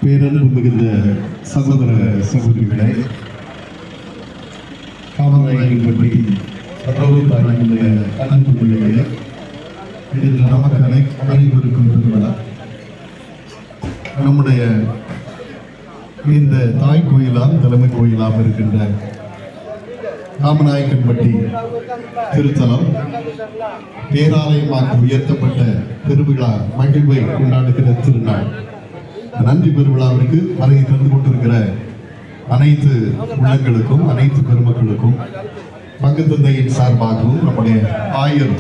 பேரன்பு மிகுந்த சகோதர சகோதரிகளை காமராயர்கள் பற்றி தாயினுடைய அன்பு பிள்ளைகளை இதில் நமக்கு அனைவருக்கும் திருவிழா. நம்முடைய இந்த தாய் கோயிலாம் தலைமை கோயிலாம் இருக்கின்ற காமநாயக்கன்பட்டி திருத்தலம் பேராலயமாக உயர்த்தப்பட்ட பெருவிழா மகிழ்வை கொண்டாடுகிற திருநாள். நன்றி பெருவிழாவிற்கு வருகை தந்து கொண்டிருக்கிற அனைத்து உள்ளங்களுக்கும் அனைத்து பெருமக்களுக்கும் பங்கு தந்தையின் சார்பாகவும் நம்முடைய ஆயர்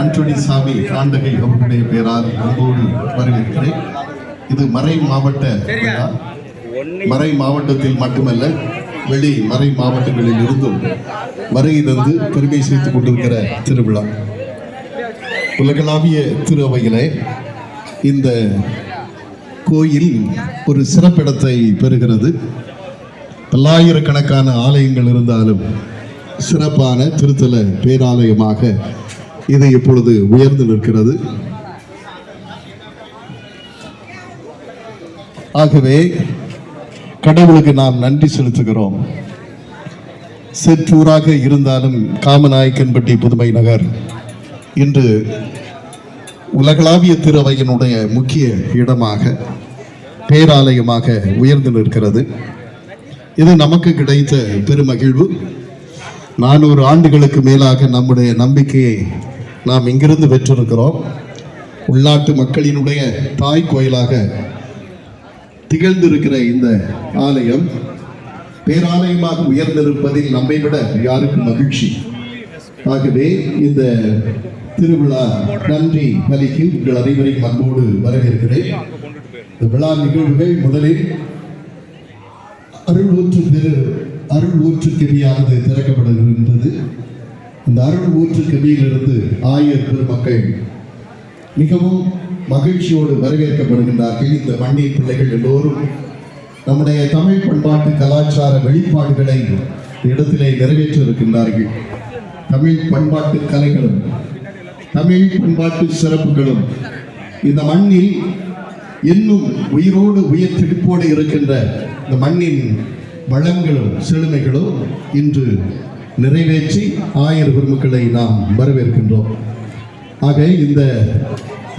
அன்டோனி சாமி காண்டகை அவர்களுடைய பெயரால் அன்போடு வரவேற்கிறேன். இது மறை மாவட்ட விழா. மறை மாவட்டத்தில் மட்டுமல்ல, வெளி மறை மாவட்டங்களில் இருந்தும் வருகை தந்து பெருமை சேர்த்துக் கொண்டிருக்கிற திருவிழா. உலகளாவிய திரு அவையிலே இந்த கோயில் ஒரு சிறப்பிடத்தை பெறுகிறது. பல்லாயிரக்கணக்கான ஆலயங்கள் இருந்தாலும் சிறப்பான திருத்தல பேராலயமாக இது இப்பொழுது உயர்ந்து நிற்கிறது. ஆகவே கடவுளுக்கு நாம் நன்றி செலுத்துகிறோம். சிற்றூராக இருந்தாலும் காமநாயக்கன்பட்டி புதுமை நகர் இன்று உலகளாவிய திருவையினுடைய முக்கிய இடமாக பேராலயமாக உயர்ந்து நிற்கிறது. இது நமக்கு கிடைத்த பெருமகிழ்வு. 400 ஆண்டுகளுக்கு மேலாக நம்முடைய நம்பிக்கையை நாம் இங்கிருந்து பெற்றிருக்கிறோம். உள்நாட்டு மக்களினுடைய தாய் கோயிலாக திகழ்ந்திருக்கிற இந்த ஆலயம் பேராலயமாக உயர்ந்திருப்பதில் நம்மை விட யாருக்கும் மகிழ்ச்சி. ஆகவே இந்த திருவிழா நன்றி பலிக்கு உங்கள் அனைவரையும் அன்போடு வரவேற்கிறேன். இந்த விழா நிகழ்வுகள் முதலில் அருள் ஊற்று கெபியானது திறக்கப்படுகின்றது. இந்த அருள் ஊற்று கெபியிலிருந்து ஆயர் பெருமக்கள் மிகவும் மகிழ்ச்சியோடு வரவேற்கப்படுகின்றார்கள். இந்த மண்ணின் பிள்ளைகள் எல்லோரும் நம்முடைய தமிழ் பண்பாட்டு கலாச்சார வெளிப்பாடுகளை இடத்திலே நிறைவேற்ற இருக்கின்றார்கள். தமிழ் பண்பாட்டு கலைகளும் தமிழ் பண்பாட்டு சிறப்புகளும் இந்த மண்ணில் இன்னும் உயிரோடு உயிர் திடுப்போடு இருக்கின்ற இந்த மண்ணின் வளங்களும் செழுமைகளும் இன்று நிறைவேற்றி ஆயர் பெருமக்களை நாம் வரவேற்கின்றோம். ஆக இந்த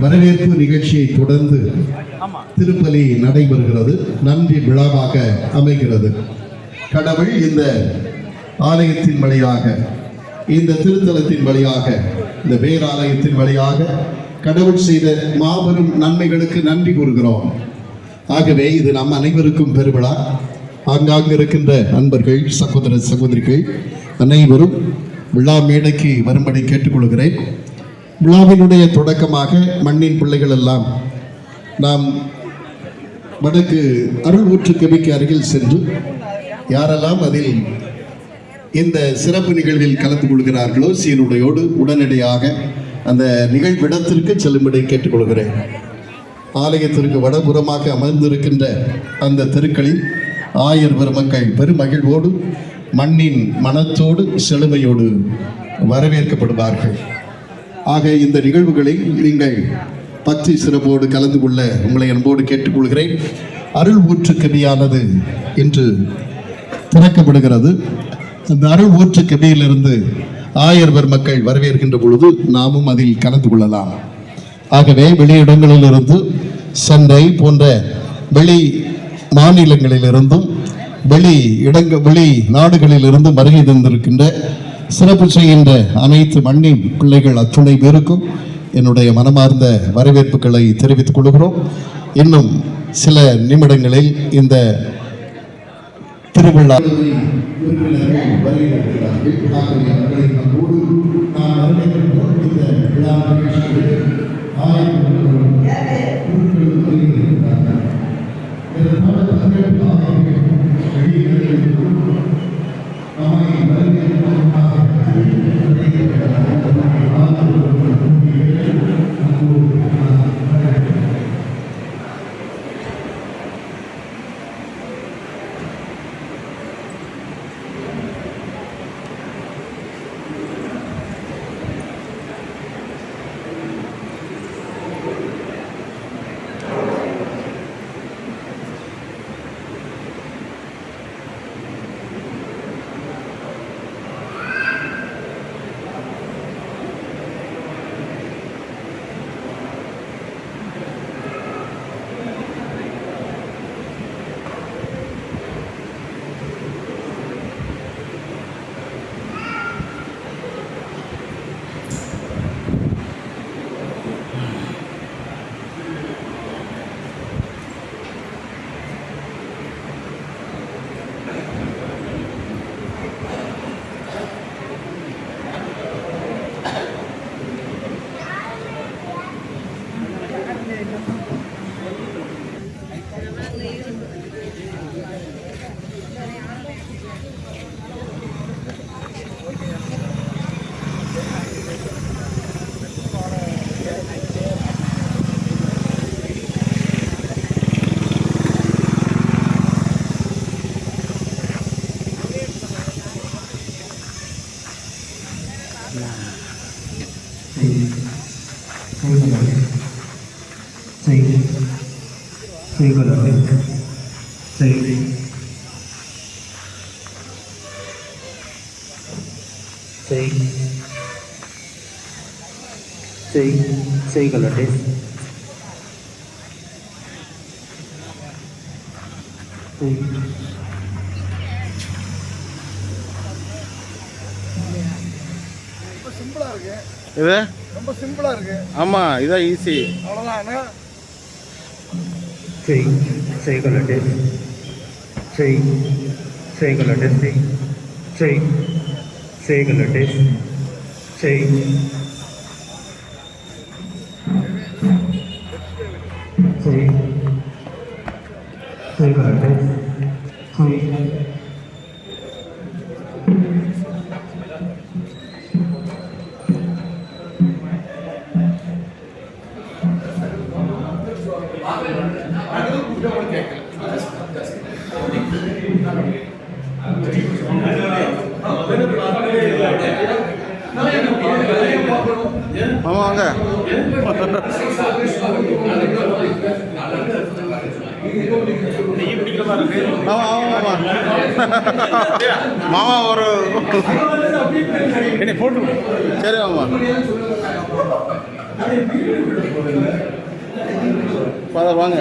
வரவேற்பு நிகழ்ச்சியை தொடர்ந்து திருப்பலி நடைபெறுகிறது. நன்றி விழாவாக அமைகிறது. கடவுள் இந்த ஆலயத்தின் வழியாக, இந்த திருத்தலத்தின் வழியாக, இந்த பேராலயத்தின் வழியாக கடவுள் செய்த மாபெரும் நன்மைகளுக்கு நன்றி கூறுகிறோம். ஆகவே இது நம் அனைவருக்கும் பெருவிழா. ஆங்காங்கு இருக்கின்ற நண்பர்கள், சகோதர சகோதரிகள் அனைவரும் விழா மேடைக்கு வரும்படி கேட்டுக்கொள்கிறேன். விழாவினுடைய தொடக்கமாக மண்ணின் பிள்ளைகள் எல்லாம் நாம் வடக்கு அருள் ஊற்று கெபிக்கு அருகில் சென்று யாரெல்லாம் அதில் இந்த சிறப்பு நிகழ்வில் கலந்து கொள்கிறார்களோ சீருடையோடு உடனடியாக அந்த நிகழ்விடத்திற்கு செல்லும்படி கேட்டுக்கொள்கிறேன். ஆலயத்திற்கு வடபுறமாக அமர்ந்திருக்கின்ற அந்த தெருக்களில் ஆயர் பெருமக்கள் பெருமகிழ்வோடு மண்ணின் மனத்தோடு செழுமையோடு வரவேற்கப்படுவார்கள். ஆக இந்த நிகழ்வுகளில் நீங்கள் பக்தி சிறப்போடு கலந்து கொள்ள உங்களை அன்போடு கேட்டுக்கொள்கிறேன். அருள் ஊற்று கெபியானது இன்று திறக்கப்படுகிறது. அந்த அருள் ஊற்று கெபியிலிருந்து ஆயர் பெருமக்கள் வரவேற்கின்ற பொழுது நாமும் அதில் கலந்து கொள்ளலாம். ஆகவே வெளியிடங்களிலிருந்து சென்னை போன்ற வெளி மாநிலங்களிலிருந்தும் வெளி நாடுகளிலிருந்தும் வருகை தந்திருக்கின்ற சிறப்பு செய்கின்ற அனைத்து மண்ணின் பிள்ளைகள் அத்துணை பேருக்கும் என்னுடைய மனமார்ந்த வரவேற்புகளை தெரிவித்துக் கொள்கிறோம். இன்னும் சில நிமிடங்களில் இந்த திருவிழா இது ரொம்ப சிம்பிளா இருக்கு. ஆமா, இதான் ஈஸி. அவ்வளவுதான். மாமா வாங்க. மாமா மாமா மாமா ஒரு போட்டு சரி மாமா ஃபாதர் வாங்க.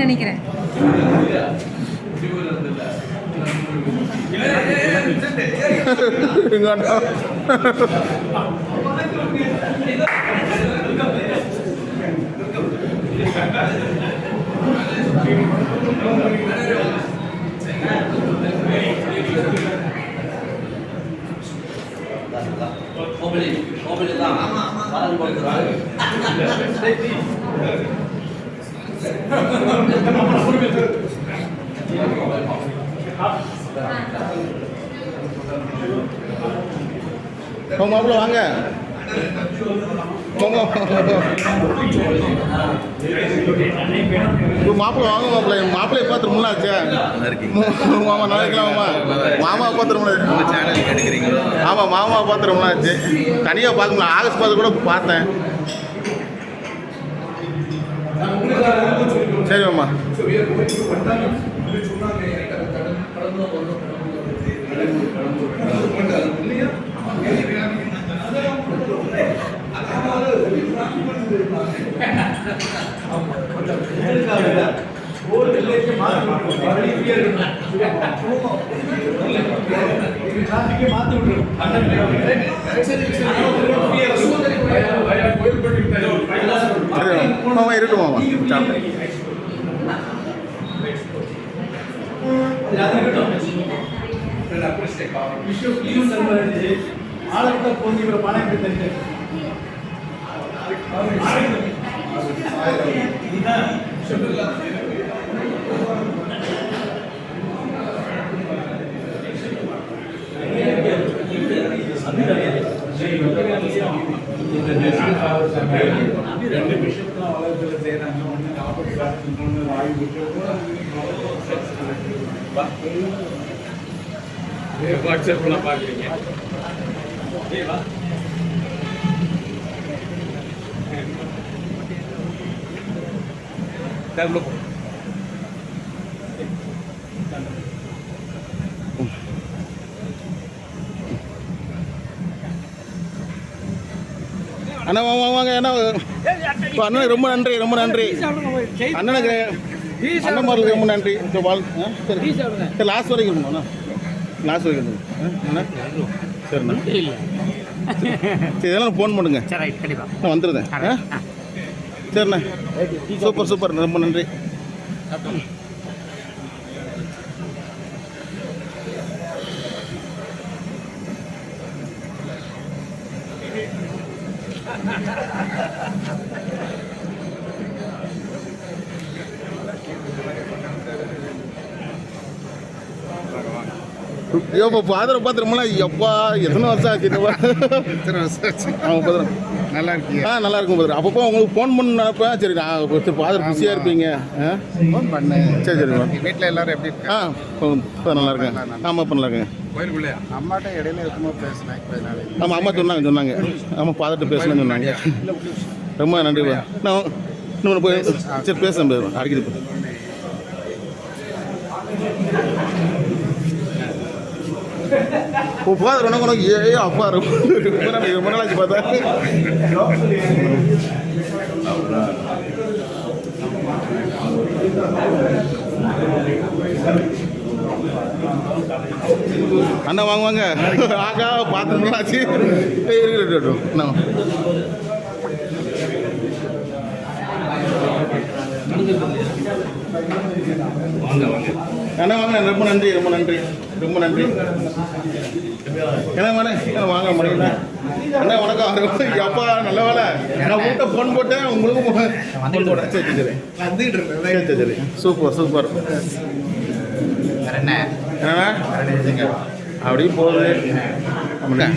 நினைக்கிறேன் மாப்பிள்ள வாங்க. மாப்பிள்ள வாங்க. மாப்பிள்ளைய பார்த்து ரொம்ப ஆச்சு. மாமா நல்லா இருக்கலாமா? மாமாவை பார்த்து ரொம்ப ஆமாம், மாமாவை பார்த்து ரொம்ப ஆச்சு. தனியாக பார்க்க முடியல. ஆகஸ்ட் பார்த்து கூட பார்த்தேன். சரி மாமா. மாமா இருக்கட்டும் மாமா. வாட்ஸ்அப்லாம் பார்க்குறீங்க. அண்ணா வாங்க. என்ன அண்ணனுக்கு ரொம்ப நன்றி, ரொம்ப நன்றி அண்ணனுக்கு. அண்ணன்மார்களுக்கு ரொம்ப நன்றி. சரி சரி, லாஸ்ட் வரைக்கும் இருக்கணும்ண்ணா. லாஸ்ட் வரைக்கும் அண்ணா. சரிண்ணா. சரி, இதெல்லாம் ஃபோன் பண்ணுங்க. நான் வந்துடுறேன். சரிண்ணா. சூப்பர் சூப்பர், ரொம்ப நன்றி. ஐயோ, ஃபாதரை பார்த்துருமோனா எப்பா எத்தனை வருஷம் ஆச்சு? எத்தனை வருஷம் ஆச்சு? ஆமாம், நல்லா இருக்கீங்க. நல்லா இருக்கும் பிரதர். அப்பப்போ உங்களுக்கு ஃபோன் பண்ண நினைப்பேன். சரி நான் ஃபாதர் பிஸியாக இருப்பீங்க. ஃபோன் பண்ணு. சரி சரி வீட்டில் எல்லாரும் எப்படி இருக்காங்க? இப்போ நல்லா இருக்கேன். ஆமாம் இப்போ நல்லா இருக்கேன். கோயிலுக்குள்ளேயா? அம்மாட்ட இடையில இருக்கும்போது பேசினேன். இப்போ என்னால ஆமாம் அம்மா சொன்னாங்க. ஆமாம் ஃபாதர்கிட்ட பேசணும்னு சொன்னாங்க. ரொம்ப நன்றி பா. நான் இன்னொன்று போய் சரி பேசுகிறேன் பிரதர். அடிக்கடி போ. ஃபாதர் உனக்கு அப்பா ரொம்ப நாளாச்சு பார்த்தா. அண்ணா வாங்குவாங்க. ஆகா பார்த்துருந்தாச்சு. இருக்கட்டும். அண்ணா வாங்க. ரொம்ப நன்றி ரொம்ப நன்றி ரொம்ப நன்றி. என்ன மேடம் வாங்க முடியல. அண்ணா வணக்கம். அப்பா நல்ல வேலை. நான் உங்கள்கிட்ட ஃபோன் போட்டேன். உங்களுக்கும் ஃபோன் போட்டேன். சரி சரி சரி சரி சூப்பர் சூப்பர். என்னண்ணா அப்படியே போகுது. ஆமாண்ணா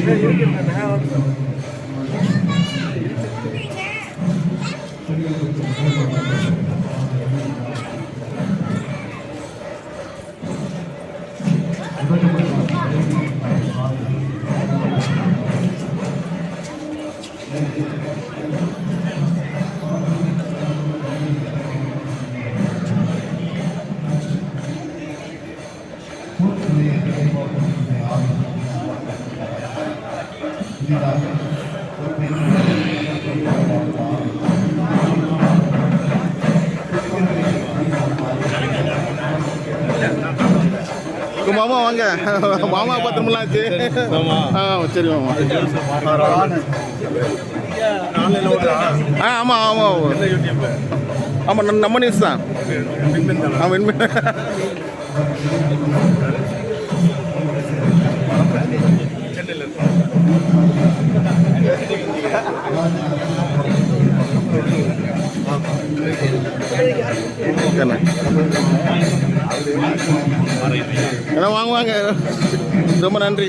மாமா வாங்க. மாமா பத்திரமெல்லாம் ஆச்சு. சரி மாமா. ஆமாம் ஆமாம் ஆமாம் நம்ம நியூஸ் தான். விண்மின் வாங்குவாங்க. ரொம்ப நன்றி.